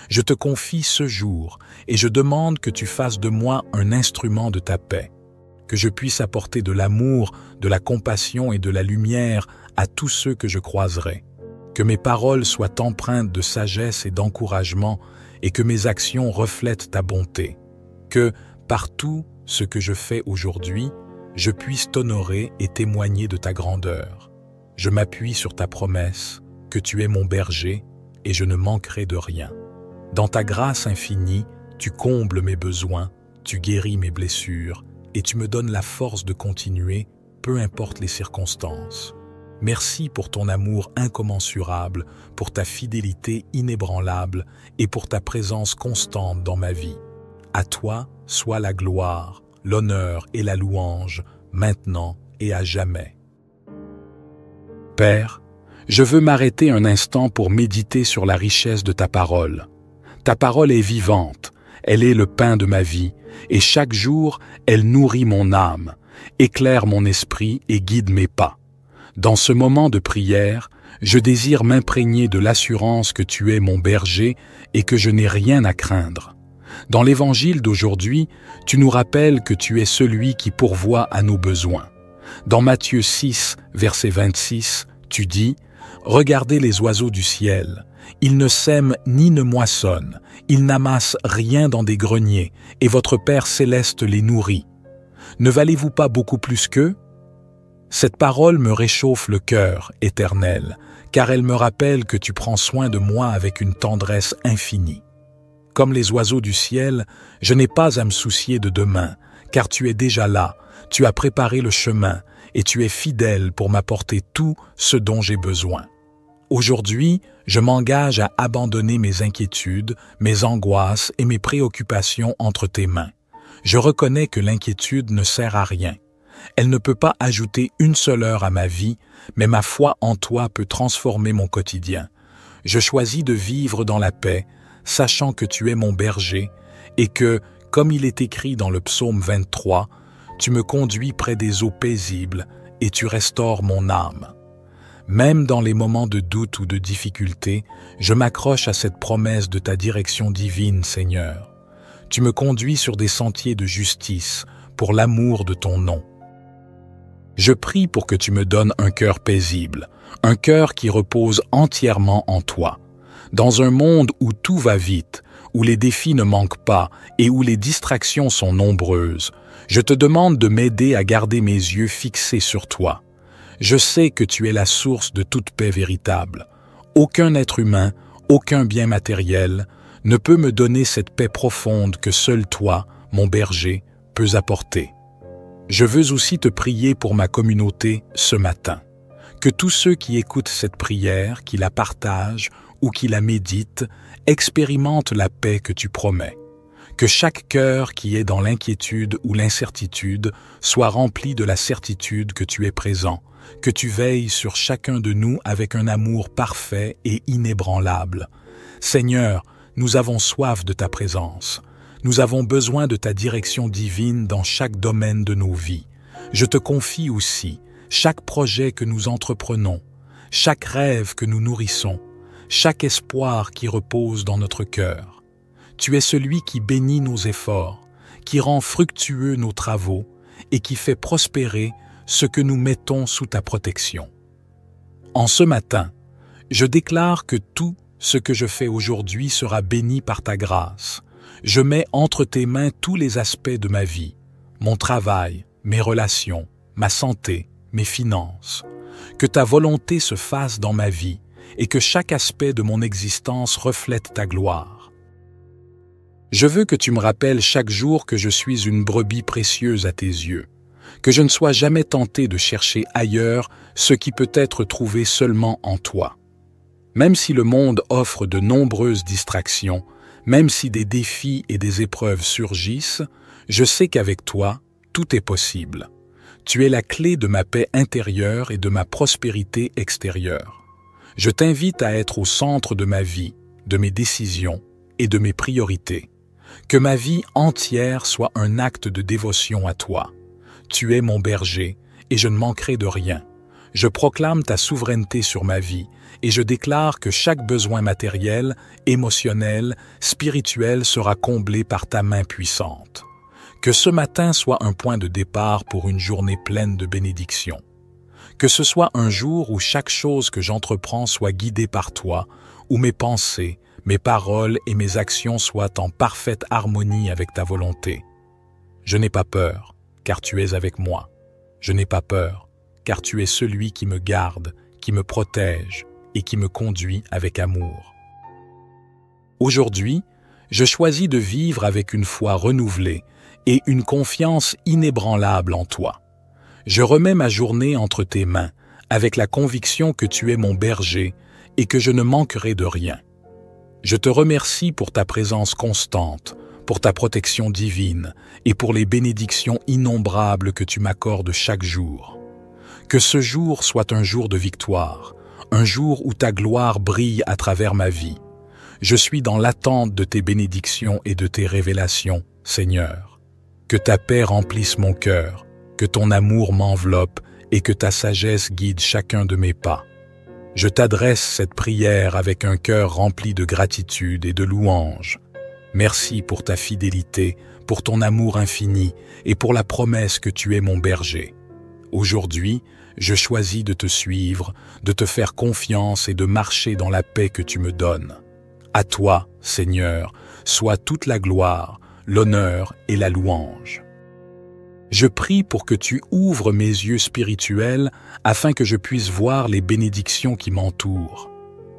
Je te confie ce jour et je demande que tu fasses de moi un instrument de ta paix, que je puisse apporter de l'amour, de la compassion et de la lumière à tous ceux que je croiserai. Que mes paroles soient empreintes de sagesse et d'encouragement et que mes actions reflètent ta bonté. Que, par tout ce que je fais aujourd'hui, je puisse t'honorer et témoigner de ta grandeur. Je m'appuie sur ta promesse, que tu es mon berger et je ne manquerai de rien. Dans ta grâce infinie, tu combles mes besoins, tu guéris mes blessures et tu me donnes la force de continuer, peu importe les circonstances. Merci pour ton amour incommensurable, pour ta fidélité inébranlable et pour ta présence constante dans ma vie. À toi soit la gloire, l'honneur et la louange, maintenant et à jamais. Père, je veux m'arrêter un instant pour méditer sur la richesse de ta parole. Ta parole est vivante, elle est le pain de ma vie, et chaque jour, elle nourrit mon âme, éclaire mon esprit et guide mes pas. Dans ce moment de prière, je désire m'imprégner de l'assurance que tu es mon berger et que je n'ai rien à craindre. Dans l'évangile d'aujourd'hui, tu nous rappelles que tu es celui qui pourvoit à nos besoins. Dans Matthieu 6, verset 26, tu dis « Regardez les oiseaux du ciel. Ils ne sèment ni ne moissonnent, ils n'amassent rien dans des greniers, et votre Père céleste les nourrit. Ne valez-vous pas beaucoup plus qu'eux ?» Cette parole me réchauffe le cœur, Éternel, car elle me rappelle que tu prends soin de moi avec une tendresse infinie. Comme les oiseaux du ciel, je n'ai pas à me soucier de demain, car tu es déjà là, tu as préparé le chemin, et tu es fidèle pour m'apporter tout ce dont j'ai besoin. Aujourd'hui, je m'engage à abandonner mes inquiétudes, mes angoisses et mes préoccupations entre tes mains. Je reconnais que l'inquiétude ne sert à rien. Elle ne peut pas ajouter une seule heure à ma vie, mais ma foi en toi peut transformer mon quotidien. Je choisis de vivre dans la paix, sachant que tu es mon berger et que, comme il est écrit dans le psaume 23, tu me conduis près des eaux paisibles et tu restaures mon âme. Même dans les moments de doute ou de difficulté, je m'accroche à cette promesse de ta direction divine, Seigneur. Tu me conduis sur des sentiers de justice pour l'amour de ton nom. Je prie pour que tu me donnes un cœur paisible, un cœur qui repose entièrement en toi. Dans un monde où tout va vite, où les défis ne manquent pas et où les distractions sont nombreuses, je te demande de m'aider à garder mes yeux fixés sur toi. Je sais que tu es la source de toute paix véritable. Aucun être humain, aucun bien matériel ne peut me donner cette paix profonde que seul toi, mon berger, peux apporter. Je veux aussi te prier pour ma communauté ce matin. Que tous ceux qui écoutent cette prière, qui la partagent ou qui la méditent, expérimentent la paix que tu promets. Que chaque cœur qui est dans l'inquiétude ou l'incertitude soit rempli de la certitude que tu es présent, que tu veilles sur chacun de nous avec un amour parfait et inébranlable. Seigneur, nous avons soif de ta présence. Nous avons besoin de ta direction divine dans chaque domaine de nos vies. Je te confie aussi chaque projet que nous entreprenons, chaque rêve que nous nourrissons, chaque espoir qui repose dans notre cœur. Tu es celui qui bénit nos efforts, qui rend fructueux nos travaux et qui fait prospérer ce que nous mettons sous ta protection. En ce matin, je déclare que tout ce que je fais aujourd'hui sera béni par ta grâce. Je mets entre tes mains tous les aspects de ma vie, mon travail, mes relations, ma santé, mes finances. Que ta volonté se fasse dans ma vie et que chaque aspect de mon existence reflète ta gloire. Je veux que tu me rappelles chaque jour que je suis une brebis précieuse à tes yeux, que je ne sois jamais tenté de chercher ailleurs ce qui peut être trouvé seulement en toi. Même si le monde offre de nombreuses distractions, même si des défis et des épreuves surgissent, je sais qu'avec toi, tout est possible. Tu es la clé de ma paix intérieure et de ma prospérité extérieure. Je t'invite à être au centre de ma vie, de mes décisions et de mes priorités. Que ma vie entière soit un acte de dévotion à toi. Tu es mon berger et je ne manquerai de rien. Je proclame ta souveraineté sur ma vie et je déclare que chaque besoin matériel, émotionnel, spirituel sera comblé par ta main puissante. Que ce matin soit un point de départ pour une journée pleine de bénédictions. Que ce soit un jour où chaque chose que j'entreprends soit guidée par toi, où mes pensées, mes paroles et mes actions soient en parfaite harmonie avec ta volonté. Je n'ai pas peur, car tu es avec moi. Je n'ai pas peur, car tu es celui qui me garde, qui me protège et qui me conduit avec amour. Aujourd'hui, je choisis de vivre avec une foi renouvelée et une confiance inébranlable en toi. Je remets ma journée entre tes mains, avec la conviction que tu es mon berger et que je ne manquerai de rien. Je te remercie pour ta présence constante, pour ta protection divine et pour les bénédictions innombrables que tu m'accordes chaque jour. Que ce jour soit un jour de victoire, un jour où ta gloire brille à travers ma vie. Je suis dans l'attente de tes bénédictions et de tes révélations, Seigneur. Que ta paix remplisse mon cœur, que ton amour m'enveloppe et que ta sagesse guide chacun de mes pas. Je t'adresse cette prière avec un cœur rempli de gratitude et de louange. Merci pour ta fidélité, pour ton amour infini et pour la promesse que tu es mon berger. Aujourd'hui, je choisis de te suivre, de te faire confiance et de marcher dans la paix que tu me donnes. À toi, Seigneur, soit toute la gloire, l'honneur et la louange. Je prie pour que tu ouvres mes yeux spirituels afin que je puisse voir les bénédictions qui m'entourent.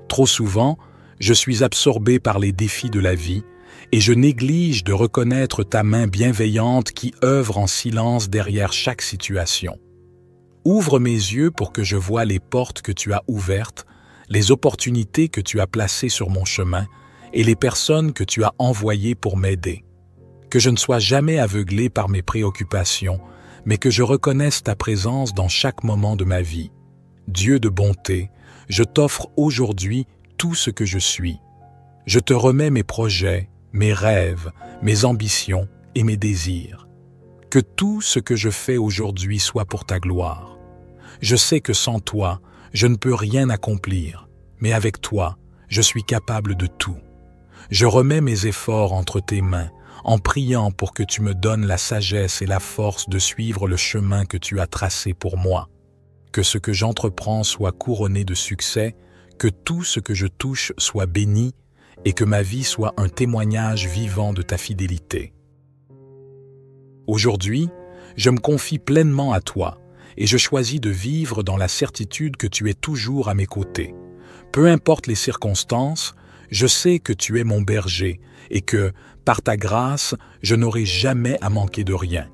Trop souvent, je suis absorbé par les défis de la vie et je néglige de reconnaître ta main bienveillante qui œuvre en silence derrière chaque situation. Ouvre mes yeux pour que je voie les portes que tu as ouvertes, les opportunités que tu as placées sur mon chemin et les personnes que tu as envoyées pour m'aider. Que je ne sois jamais aveuglé par mes préoccupations, mais que je reconnaisse ta présence dans chaque moment de ma vie. Dieu de bonté, je t'offre aujourd'hui tout ce que je suis. Je te remets mes projets, mes rêves, mes ambitions et mes désirs. Que tout ce que je fais aujourd'hui soit pour ta gloire. Je sais que sans toi, je ne peux rien accomplir, mais avec toi, je suis capable de tout. Je remets mes efforts entre tes mains, en priant pour que tu me donnes la sagesse et la force de suivre le chemin que tu as tracé pour moi. Que ce que j'entreprends soit couronné de succès, que tout ce que je touche soit béni, et que ma vie soit un témoignage vivant de ta fidélité. Aujourd'hui, je me confie pleinement à toi, et je choisis de vivre dans la certitude que tu es toujours à mes côtés. Peu importe les circonstances, je sais que tu es mon berger et que, par ta grâce, je n'aurai jamais à manquer de rien.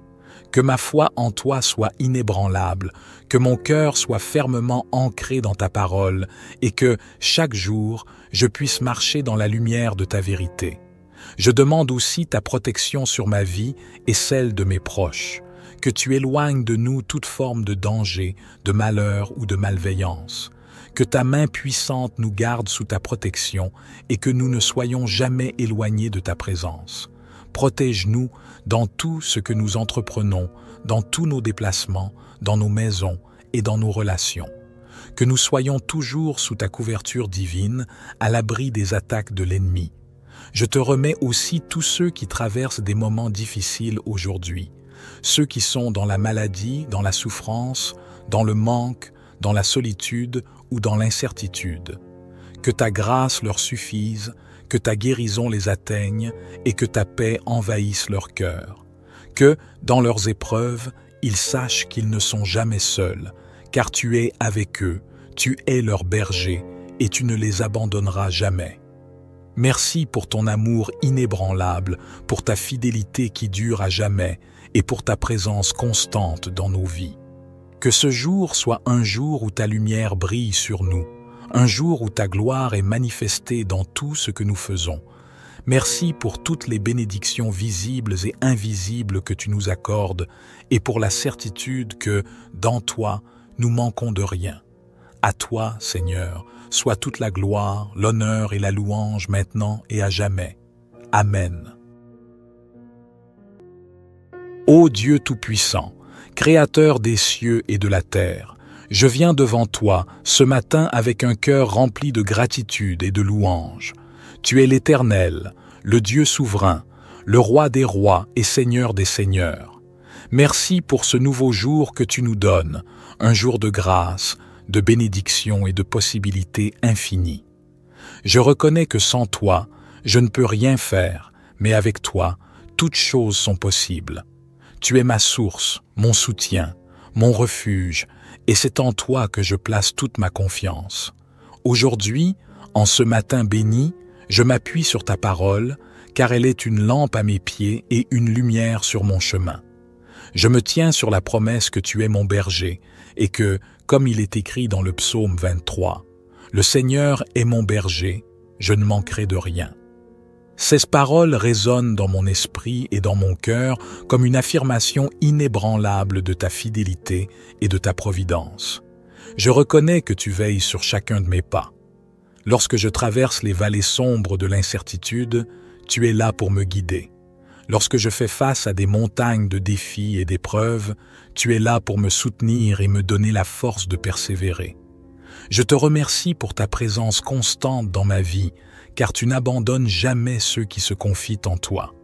Que ma foi en toi soit inébranlable, que mon cœur soit fermement ancré dans ta parole et que, chaque jour, je puisse marcher dans la lumière de ta vérité. Je demande aussi ta protection sur ma vie et celle de mes proches, que tu éloignes de nous toute forme de danger, de malheur ou de malveillance. Que ta main puissante nous garde sous ta protection et que nous ne soyons jamais éloignés de ta présence. Protège-nous dans tout ce que nous entreprenons, dans tous nos déplacements, dans nos maisons et dans nos relations. Que nous soyons toujours sous ta couverture divine, à l'abri des attaques de l'ennemi. Je te remets aussi tous ceux qui traversent des moments difficiles aujourd'hui, ceux qui sont dans la maladie, dans la souffrance, dans le manque, dans la solitude ou dans l'incertitude. Que ta grâce leur suffise, que ta guérison les atteigne et que ta paix envahisse leur cœur. Que, dans leurs épreuves, ils sachent qu'ils ne sont jamais seuls, car tu es avec eux, tu es leur berger et tu ne les abandonneras jamais. Merci pour ton amour inébranlable, pour ta fidélité qui dure à jamais et pour ta présence constante dans nos vies. Que ce jour soit un jour où ta lumière brille sur nous, un jour où ta gloire est manifestée dans tout ce que nous faisons. Merci pour toutes les bénédictions visibles et invisibles que tu nous accordes et pour la certitude que, dans toi, nous manquons de rien. À toi, Seigneur, soit toute la gloire, l'honneur et la louange maintenant et à jamais. Amen. Ô Dieu Tout-Puissant, Créateur des cieux et de la terre, je viens devant toi ce matin avec un cœur rempli de gratitude et de louange. Tu es l'Éternel, le Dieu souverain, le Roi des rois et Seigneur des seigneurs. Merci pour ce nouveau jour que tu nous donnes, un jour de grâce, de bénédiction et de possibilités infinies. Je reconnais que sans toi, je ne peux rien faire, mais avec toi, toutes choses sont possibles. Tu es ma source, mon soutien, mon refuge, et c'est en toi que je place toute ma confiance. Aujourd'hui, en ce matin béni, je m'appuie sur ta parole, car elle est une lampe à mes pieds et une lumière sur mon chemin. Je me tiens sur la promesse que tu es mon berger, et que, comme il est écrit dans le psaume 23, « Le Seigneur est mon berger, je ne manquerai de rien ». Ces paroles résonnent dans mon esprit et dans mon cœur comme une affirmation inébranlable de ta fidélité et de ta providence. Je reconnais que tu veilles sur chacun de mes pas. Lorsque je traverse les vallées sombres de l'incertitude, tu es là pour me guider. Lorsque je fais face à des montagnes de défis et d'épreuves, tu es là pour me soutenir et me donner la force de persévérer. Je te remercie pour ta présence constante dans ma vie, car tu n'abandonnes jamais ceux qui se confient en toi.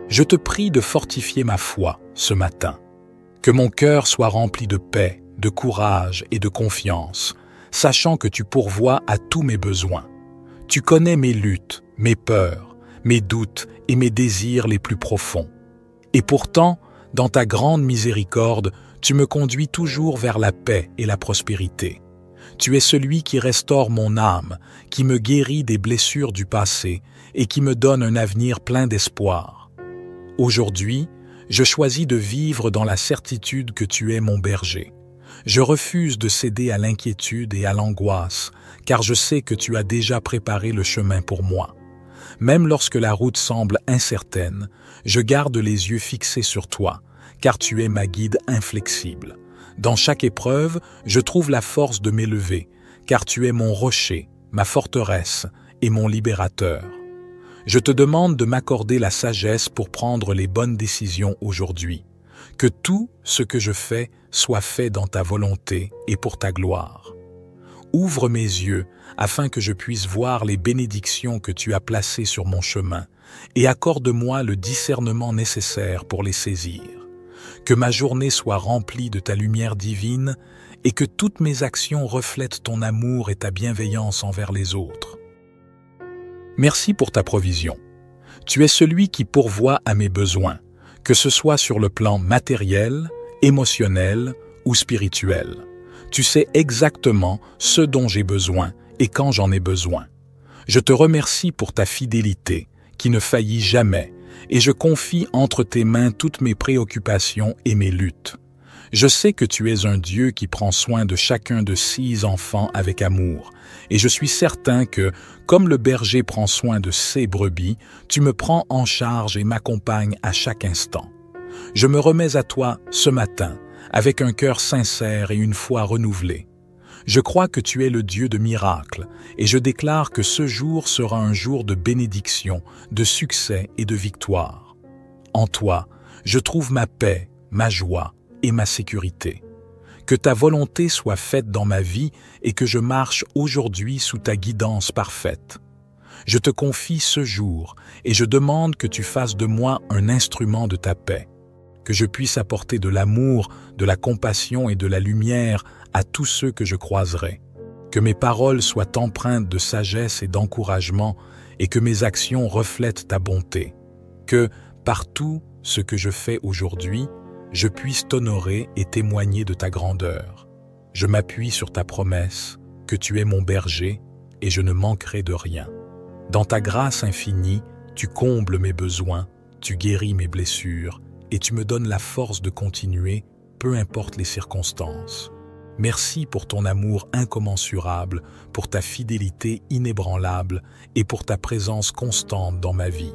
Je te prie de fortifier ma foi ce matin, que mon cœur soit rempli de paix, de courage et de confiance, sachant que tu pourvois à tous mes besoins. Tu connais mes luttes, mes peurs, mes doutes et mes désirs les plus profonds. Et pourtant, dans ta grande miséricorde, tu me conduis toujours vers la paix et la prospérité. Tu es celui qui restaure mon âme, qui me guérit des blessures du passé et qui me donne un avenir plein d'espoir. Aujourd'hui, je choisis de vivre dans la certitude que tu es mon berger. Je refuse de céder à l'inquiétude et à l'angoisse, car je sais que tu as déjà préparé le chemin pour moi. Même lorsque la route semble incertaine, je garde les yeux fixés sur toi, car tu es ma guide inflexible. Dans chaque épreuve, je trouve la force de m'élever, car tu es mon rocher, ma forteresse et mon libérateur. Je te demande de m'accorder la sagesse pour prendre les bonnes décisions aujourd'hui. Que tout ce que je fais soit fait dans ta volonté et pour ta gloire. Ouvre mes yeux afin que je puisse voir les bénédictions que tu as placées sur mon chemin et accorde-moi le discernement nécessaire pour les saisir. Que ma journée soit remplie de ta lumière divine et que toutes mes actions reflètent ton amour et ta bienveillance envers les autres. Merci pour ta provision. Tu es celui qui pourvoit à mes besoins, que ce soit sur le plan matériel, émotionnel ou spirituel. Tu sais exactement ce dont j'ai besoin et quand j'en ai besoin. Je te remercie pour ta fidélité, qui ne faillit jamais, et je confie entre tes mains toutes mes préoccupations et mes luttes. Je sais que tu es un Dieu qui prend soin de chacun de 6 enfants avec amour, et je suis certain que, comme le berger prend soin de ses brebis, tu me prends en charge et m'accompagnes à chaque instant. Je me remets à toi ce matin, avec un cœur sincère et une foi renouvelée. Je crois que tu es le Dieu de miracles, et je déclare que ce jour sera un jour de bénédiction, de succès et de victoire. En toi, je trouve ma paix, ma joie et ma sécurité. Que ta volonté soit faite dans ma vie et que je marche aujourd'hui sous ta guidance parfaite. Je te confie ce jour et je demande que tu fasses de moi un instrument de ta paix, que je puisse apporter de l'amour, de la compassion et de la lumière à tous ceux que je croiserai, que mes paroles soient empreintes de sagesse et d'encouragement et que mes actions reflètent ta bonté, que, par tout ce que je fais aujourd'hui, je puisse t'honorer et témoigner de ta grandeur. Je m'appuie sur ta promesse, que tu es mon berger et je ne manquerai de rien. Dans ta grâce infinie, tu combles mes besoins, tu guéris mes blessures et tu me donnes la force de continuer, peu importe les circonstances. Merci pour ton amour incommensurable, pour ta fidélité inébranlable et pour ta présence constante dans ma vie.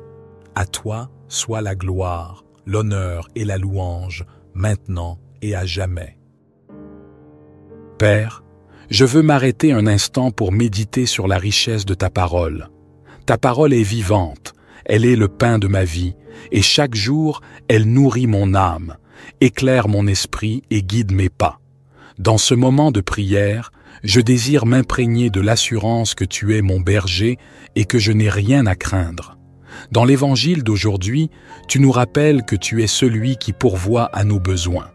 À toi soit la gloire, l'honneur et la louange, maintenant et à jamais. Père, je veux m'arrêter un instant pour méditer sur la richesse de ta parole. Ta parole est vivante, elle est le pain de ma vie, et chaque jour, elle nourrit mon âme, éclaire mon esprit et guide mes pas. Dans ce moment de prière, je désire m'imprégner de l'assurance que tu es mon berger et que je n'ai rien à craindre. Dans l'évangile d'aujourd'hui, tu nous rappelles que tu es celui qui pourvoit à nos besoins.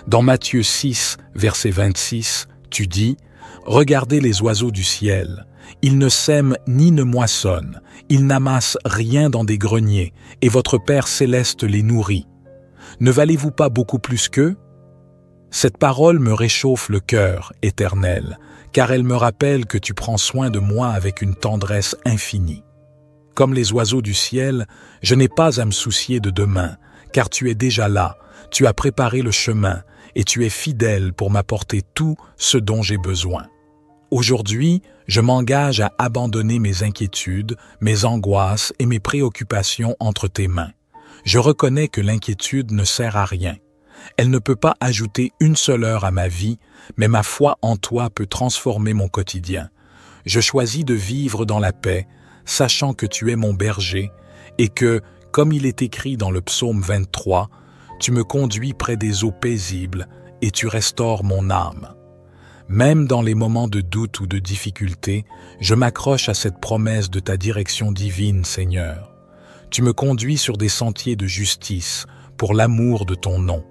Dans Matthieu 6, verset 26, tu dis « Regardez les oiseaux du ciel. Ils ne sèment ni ne moissonnent, ils n'amassent rien dans des greniers, et votre Père céleste les nourrit. Ne valez-vous pas beaucoup plus qu'eux ?» Cette parole me réchauffe le cœur, Éternel, car elle me rappelle que tu prends soin de moi avec une tendresse infinie. Comme les oiseaux du ciel, je n'ai pas à me soucier de demain, car tu es déjà là, tu as préparé le chemin, et tu es fidèle pour m'apporter tout ce dont j'ai besoin. Aujourd'hui, je m'engage à abandonner mes inquiétudes, mes angoisses et mes préoccupations entre tes mains. Je reconnais que l'inquiétude ne sert à rien. Elle ne peut pas ajouter une seule heure à ma vie, mais ma foi en toi peut transformer mon quotidien. Je choisis de vivre dans la paix, sachant que tu es mon berger et que, comme il est écrit dans le psaume 23, tu me conduis près des eaux paisibles et tu restaures mon âme. Même dans les moments de doute ou de difficulté, je m'accroche à cette promesse de ta direction divine, Seigneur. Tu me conduis sur des sentiers de justice pour l'amour de ton nom.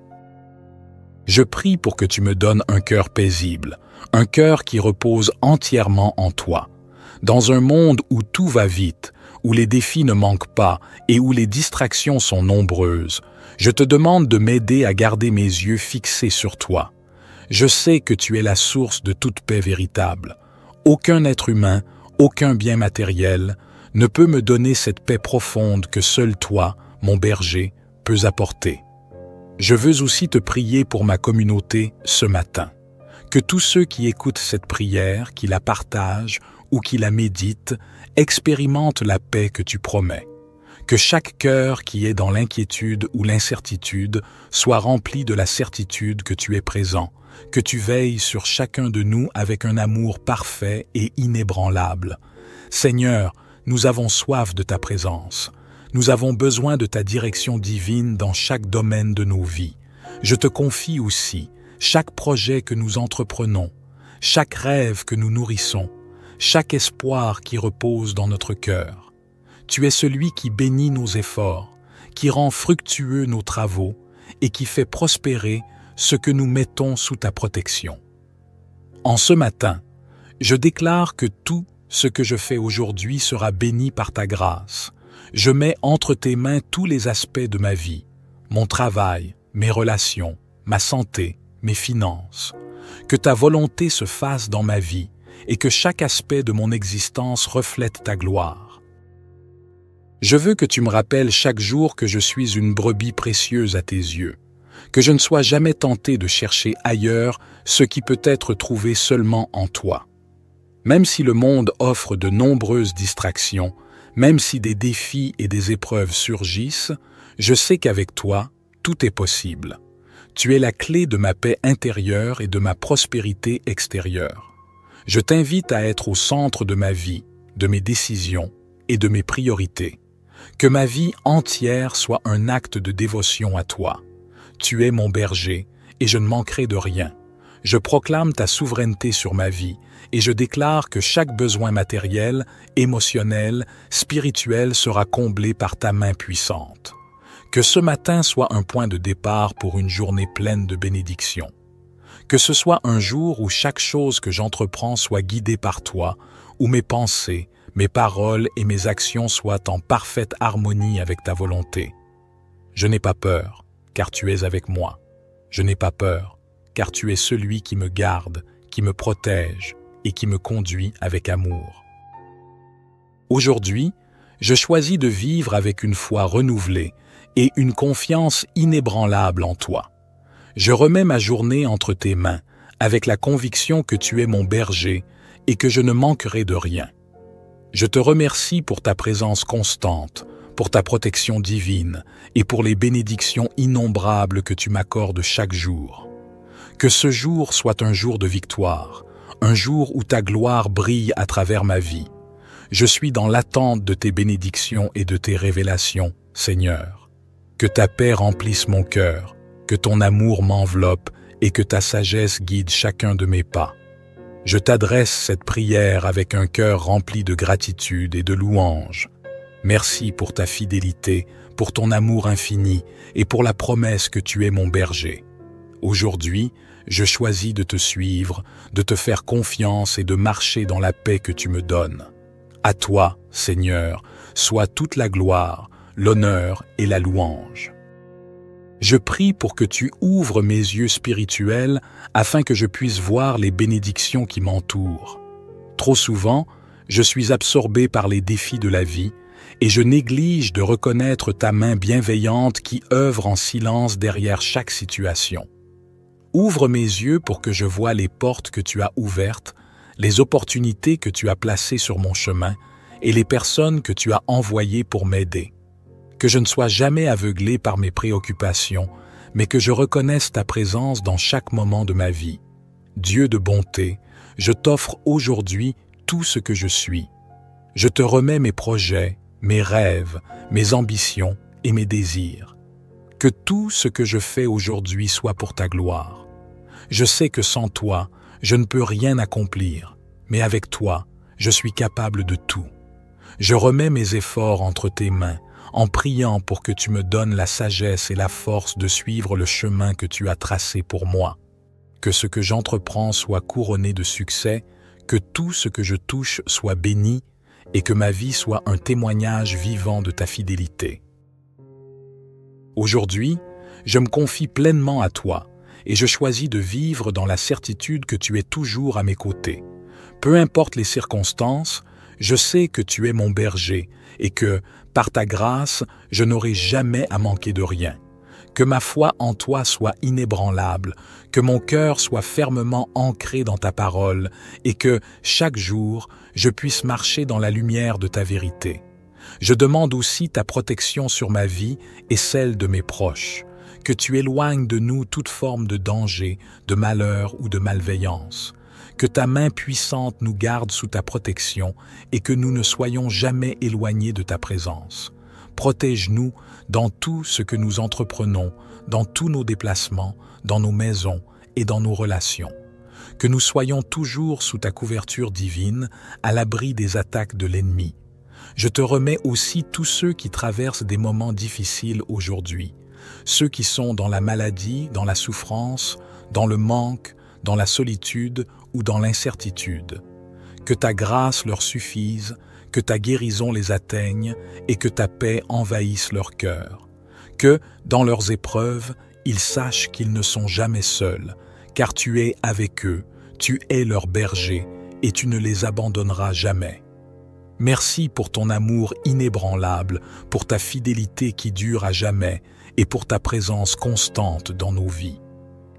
Je prie pour que tu me donnes un cœur paisible, un cœur qui repose entièrement en toi. Dans un monde où tout va vite, où les défis ne manquent pas et où les distractions sont nombreuses, je te demande de m'aider à garder mes yeux fixés sur toi. Je sais que tu es la source de toute paix véritable. Aucun être humain, aucun bien matériel ne peut me donner cette paix profonde que seul toi, mon berger, peux apporter. Je veux aussi te prier pour ma communauté ce matin. Que tous ceux qui écoutent cette prière, qui la partagent ou qui la méditent, expérimentent la paix que tu promets. Que chaque cœur qui est dans l'inquiétude ou l'incertitude soit rempli de la certitude que tu es présent, que tu veilles sur chacun de nous avec un amour parfait et inébranlable. Seigneur, Nous avons soif de ta présence. Nous avons besoin de ta direction divine dans chaque domaine de nos vies. Je te confie aussi chaque projet que nous entreprenons, chaque rêve que nous nourrissons, chaque espoir qui repose dans notre cœur. Tu es celui qui bénit nos efforts, qui rend fructueux nos travaux et qui fait prospérer ce que nous mettons sous ta protection. En ce matin, je déclare que tout ce que je fais aujourd'hui sera béni par ta grâce. Je mets entre tes mains tous les aspects de ma vie, mon travail, mes relations, ma santé, mes finances. Que ta volonté se fasse dans ma vie et que chaque aspect de mon existence reflète ta gloire. Je veux que tu me rappelles chaque jour que je suis une brebis précieuse à tes yeux, que je ne sois jamais tenté de chercher ailleurs ce qui peut être trouvé seulement en toi. Même si le monde offre de nombreuses distractions, même si des défis et des épreuves surgissent, je sais qu'avec toi, tout est possible. Tu es la clé de ma paix intérieure et de ma prospérité extérieure. Je t'invite à être au centre de ma vie, de mes décisions et de mes priorités. Que ma vie entière soit un acte de dévotion à toi. Tu es mon berger et je ne manquerai de rien. Je proclame ta souveraineté sur ma vie et je déclare que chaque besoin matériel, émotionnel, spirituel sera comblé par ta main puissante. Que ce matin soit un point de départ pour une journée pleine de bénédictions. Que ce soit un jour où chaque chose que j'entreprends soit guidée par toi, où mes pensées, mes paroles et mes actions soient en parfaite harmonie avec ta volonté. Je n'ai pas peur, car tu es avec moi. Je n'ai pas peur, car tu es celui qui me garde, qui me protège et qui me conduit avec amour. Aujourd'hui, je choisis de vivre avec une foi renouvelée et une confiance inébranlable en toi. Je remets ma journée entre tes mains, avec la conviction que tu es mon berger et que je ne manquerai de rien. Je te remercie pour ta présence constante, pour ta protection divine et pour les bénédictions innombrables que tu m'accordes chaque jour. Que ce jour soit un jour de victoire, un jour où ta gloire brille à travers ma vie. Je suis dans l'attente de tes bénédictions et de tes révélations, Seigneur. Que ta paix remplisse mon cœur, que ton amour m'enveloppe et que ta sagesse guide chacun de mes pas. Je t'adresse cette prière avec un cœur rempli de gratitude et de louange. Merci pour ta fidélité, pour ton amour infini et pour la promesse que tu es mon berger. Aujourd'hui, je choisis de te suivre, de te faire confiance et de marcher dans la paix que tu me donnes. À toi, Seigneur, soit toute la gloire, l'honneur et la louange. Je prie pour que tu ouvres mes yeux spirituels afin que je puisse voir les bénédictions qui m'entourent. Trop souvent, je suis absorbé par les défis de la vie et je néglige de reconnaître ta main bienveillante qui œuvre en silence derrière chaque situation. Ouvre mes yeux pour que je voie les portes que tu as ouvertes, les opportunités que tu as placées sur mon chemin et les personnes que tu as envoyées pour m'aider. Que je ne sois jamais aveuglé par mes préoccupations, mais que je reconnaisse ta présence dans chaque moment de ma vie. Dieu de bonté, je t'offre aujourd'hui tout ce que je suis. Je te remets mes projets, mes rêves, mes ambitions et mes désirs. Que tout ce que je fais aujourd'hui soit pour ta gloire. Je sais que sans toi, je ne peux rien accomplir, mais avec toi, je suis capable de tout. Je remets mes efforts entre tes mains, en priant pour que tu me donnes la sagesse et la force de suivre le chemin que tu as tracé pour moi. Que ce que j'entreprends soit couronné de succès, que tout ce que je touche soit béni et que ma vie soit un témoignage vivant de ta fidélité. Aujourd'hui, je me confie pleinement à toi et je choisis de vivre dans la certitude que tu es toujours à mes côtés. Peu importe les circonstances, je sais que tu es mon berger et que, par ta grâce, je n'aurai jamais à manquer de rien. Que ma foi en toi soit inébranlable, que mon cœur soit fermement ancré dans ta parole et que, chaque jour, je puisse marcher dans la lumière de ta vérité. Je demande aussi ta protection sur ma vie et celle de mes proches, que tu éloignes de nous toute forme de danger, de malheur ou de malveillance, Que ta main puissante nous garde sous ta protection et que nous ne soyons jamais éloignés de ta présence. Protège-nous dans tout ce que nous entreprenons, dans tous nos déplacements, dans nos maisons et dans nos relations. Que nous soyons toujours sous ta couverture divine, à l'abri des attaques de l'ennemi. Je te remets aussi tous ceux qui traversent des moments difficiles aujourd'hui, ceux qui sont dans la maladie, dans la souffrance, dans le manque, dans la solitude ou dans l'incertitude. Que ta grâce leur suffise, que ta guérison les atteigne et que ta paix envahisse leur cœur. Que, dans leurs épreuves, ils sachent qu'ils ne sont jamais seuls, car tu es avec eux, tu es leur berger et tu ne les abandonneras jamais. Merci pour ton amour inébranlable, pour ta fidélité qui dure à jamais et pour ta présence constante dans nos vies.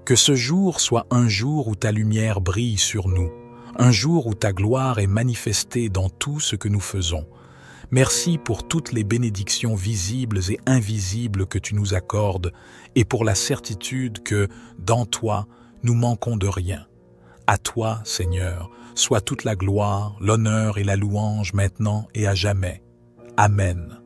Que ce jour soit un jour où ta lumière brille sur nous, un jour où ta gloire est manifestée dans tout ce que nous faisons. Merci pour toutes les bénédictions visibles et invisibles que tu nous accordes et pour la certitude que, dans toi, nous manquons de rien. À toi, Seigneur, soit toute la gloire, l'honneur et la louange maintenant et à jamais. Amen.